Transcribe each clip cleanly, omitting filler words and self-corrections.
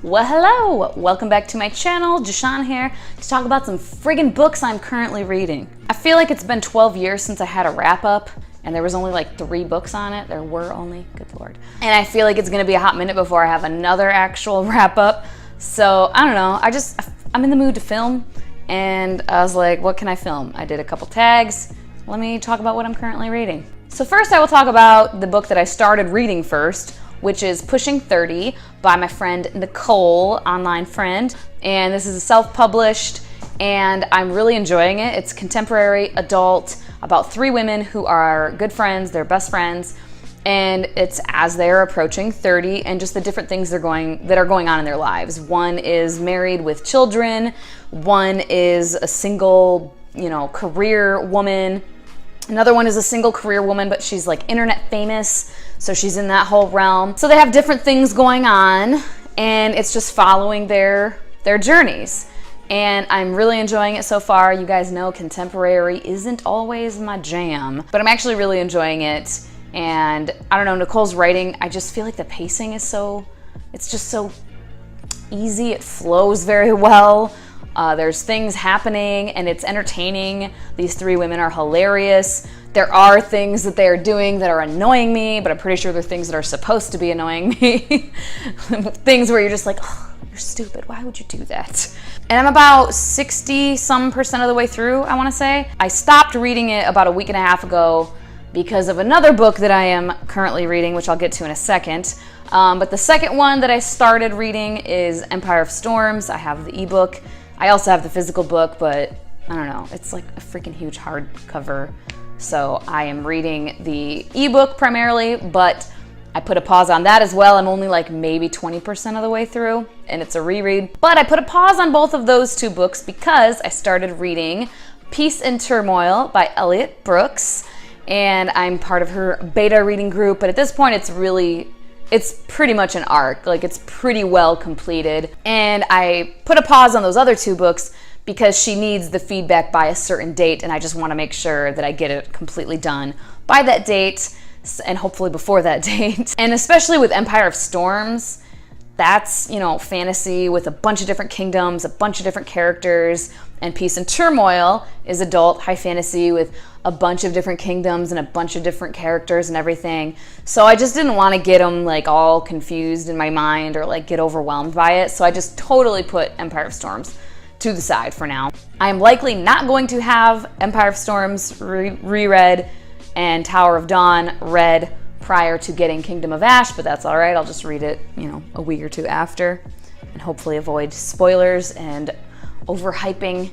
Well, hello! Welcome back to my channel, Jashawn here, to talk about some friggin' books I'm currently reading. I feel like it's been 12 years since I had a wrap-up, and there was only like 3 books on it. There were only, good lord. And I feel like it's gonna be a hot minute before I have another actual wrap-up. So, I don't know, I'm in the mood to film, and I was like, what can I film? I did a couple tags. Let me talk about what I'm currently reading. So first I will talk about the book that I started reading first, which is Pushing 30 by my friend Nicole, online friend. And this is self-published, and I'm really enjoying it. It's contemporary, adult, about 3 women who are good friends, they're best friends, and it's as they're approaching 30 and just the different things that are going on in their lives. One is married with children, one is a single, career woman. Another one is a single career woman, but she's like internet famous, so she's in that whole realm. So they have different things going on, and it's just following their journeys. And I'm really enjoying it so far. You guys know contemporary isn't always my jam, but I'm actually really enjoying it. And I don't know, Nicole's writing, I just feel like the pacing is it's just so easy. It flows very well. There's things happening and it's entertaining. These 3 women are hilarious. There are things that they are doing that are annoying me, but I'm pretty sure they're things that are supposed to be annoying me. Things where you're just like, oh, you're stupid. Why would you do that? And I'm about 60-some% of the way through, I want to say. I stopped reading it about a week and a half ago because of another book that I am currently reading, which I'll get to in a second. But the second one that I started reading is Empire of Storms. I have the ebook. I also have the physical book, but I don't know, it's like a freaking huge hardcover. So I am reading the ebook primarily, but I put a pause on that as well. I'm only like maybe 20% of the way through, and it's a reread. But I put a pause on both of those 2 books because I started reading Peace and Turmoil by Elliotts Book, and I'm part of her beta reading group, but at this point it's pretty much an arc, like it's pretty well completed. And I put a pause on those other 2 books because she needs the feedback by a certain date, and I just want to make sure that I get it completely done by that date, and hopefully before that date. And especially with Empire of Storms, that's, fantasy with a bunch of different kingdoms, a bunch of different characters, and Peace and Turmoil is adult high fantasy with a bunch of different kingdoms and a bunch of different characters and everything. So I just didn't want to get them like all confused in my mind or like get overwhelmed by it. So I just totally put Empire of Storms to the side for now. I am likely not going to have Empire of Storms reread and Tower of Dawn read prior to getting Kingdom of Ash, but that's all right. I'll just read it, a week or 2 after, and hopefully avoid spoilers and overhyping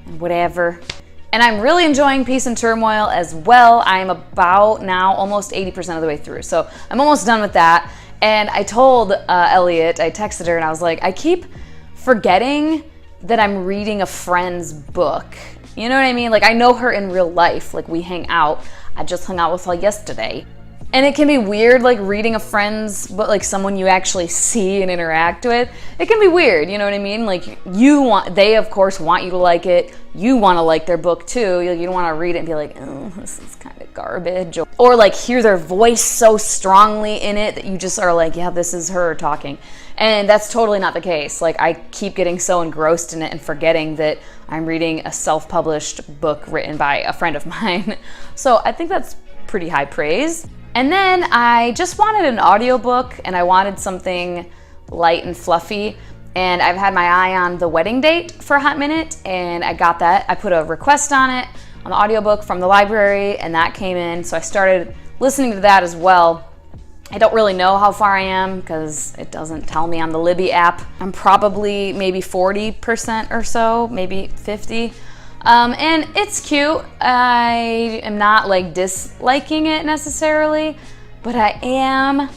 and whatever. And I'm really enjoying Peace and Turmoil as well. I'm about now almost 80% of the way through, so I'm almost done with that. And I told Elliot, I texted her and I was like, I keep forgetting that I'm reading a friend's book. You know what I mean? Like, I know her in real life, like we hang out. I just hung out with her yesterday. And it can be weird, like reading a friend's, but like someone you actually see and interact with. It can be weird, you know what I mean? Like they of course want you to like it. You want to like their book too. You don't want to read it and be like, oh, this is kind of garbage. Or like hear their voice so strongly in it that you just are like, yeah, this is her talking. And that's totally not the case. Like I keep getting so engrossed in it and forgetting that I'm reading a self-published book written by a friend of mine. So I think that's pretty high praise. And then I just wanted an audiobook, and I wanted something light and fluffy, and I've had my eye on The Wedding Date for a hot minute, and I got that. I put a request on it on the audiobook from the library, and that came in, so I started listening to that as well. I don't really know how far I am because it doesn't tell me on the Libby app. I'm probably maybe 40% or so, maybe 50. And it's cute. I am not like disliking it necessarily, but I am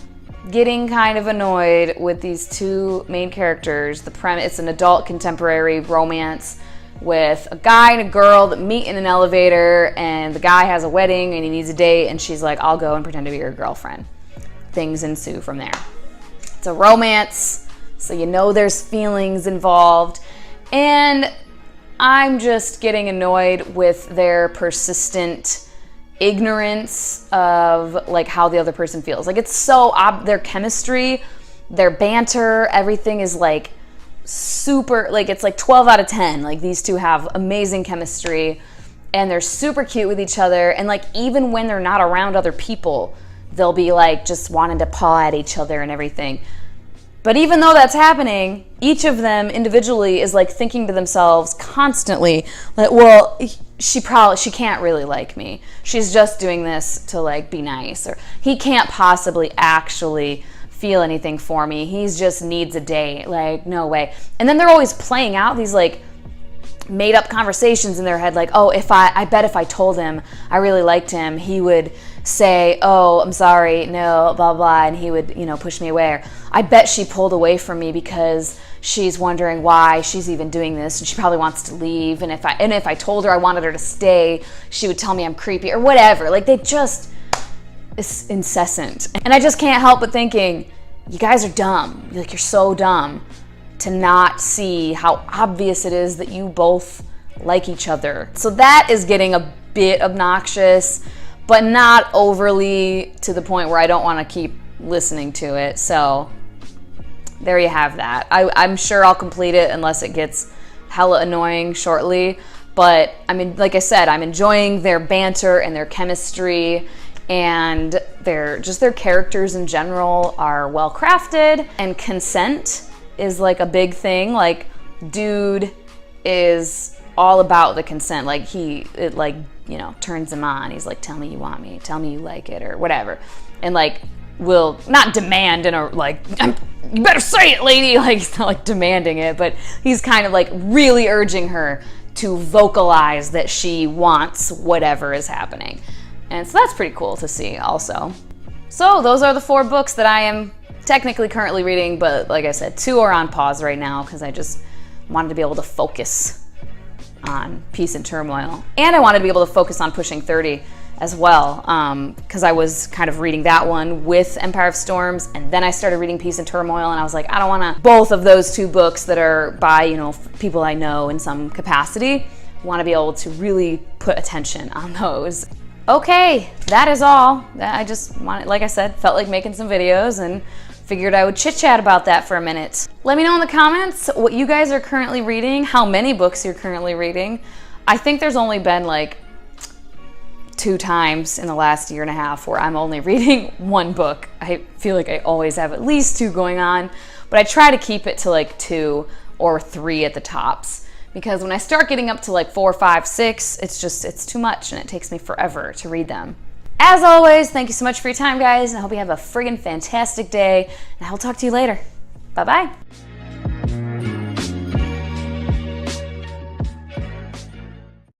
getting kind of annoyed with these 2 main characters. The premise, it's an adult contemporary romance with a guy and a girl that meet in an elevator, and the guy has a wedding and he needs a date, and she's like, I'll go and pretend to be your girlfriend. Things ensue from there. It's a romance, so there's feelings involved, and I'm just getting annoyed with their persistent ignorance of like how the other person feels. Like it's so their chemistry their banter, everything is like super, like it's like 12 out of 10. Like these two have amazing chemistry and they're super cute with each other. And like even when they're not around other people, they'll be like just wanting to paw at each other and everything. But even though that's happening, each of them individually is like thinking to themselves constantly, like, well, she can't really like me. She's just doing this to like be nice, or he can't possibly actually feel anything for me. He just needs a date. Like, no way. And then they're always playing out these like made up conversations in their head, like, oh, I bet if I told him I really liked him, he would say, oh, I'm sorry, no, blah, blah, and he would, push me away. Or, I bet she pulled away from me because she's wondering why she's even doing this, and she probably wants to leave, and if I told her I wanted her to stay, she would tell me I'm creepy, or whatever. Like, it's incessant. And I just can't help but thinking, you guys are dumb. Like, you're so dumb to not see how obvious it is that you both like each other. So that is getting a bit obnoxious, but not overly to the point where I don't want to keep listening to it. So there you have that. I'm sure I'll complete it unless it gets hella annoying shortly. But I mean, like I said, I'm enjoying their banter and their chemistry, and their characters in general are well crafted, and consent is like a big thing. Like, dude is all about the consent. Like, it turns him on. He's like, tell me you want me, tell me you like it, or whatever. And like, will not demand in a like, you better say it, lady. Like, he's not like demanding it, but he's kind of like really urging her to vocalize that she wants whatever is happening. And so that's pretty cool to see also. So those are the 4 books that I am technically currently reading, but like I said, 2 are on pause right now because I just wanted to be able to focus on Peace and Turmoil. And I wanted to be able to focus on Pushing 30 as well, because I was kind of reading that one with Empire of Storms, and then I started reading Peace and Turmoil, and I was like, I don't want to, both of those 2 books that are by, people I know in some capacity, want to be able to really put attention on those. Okay, that is all. I just wanted, like I said, felt like making some videos and figured I would chit chat about that for a minute. Let me know in the comments what you guys are currently reading, how many books you're currently reading. I think there's only been like 2 times in the last year and a half where I'm only reading 1 book. I feel like I always have at least 2 going on, but I try to keep it to like 2 or 3 at the tops. Because when I start getting up to like 4, 5, 6, it's too much and it takes me forever to read them. As always, thank you so much for your time, guys, and I hope you have a friggin' fantastic day, and I will talk to you later. Bye-bye.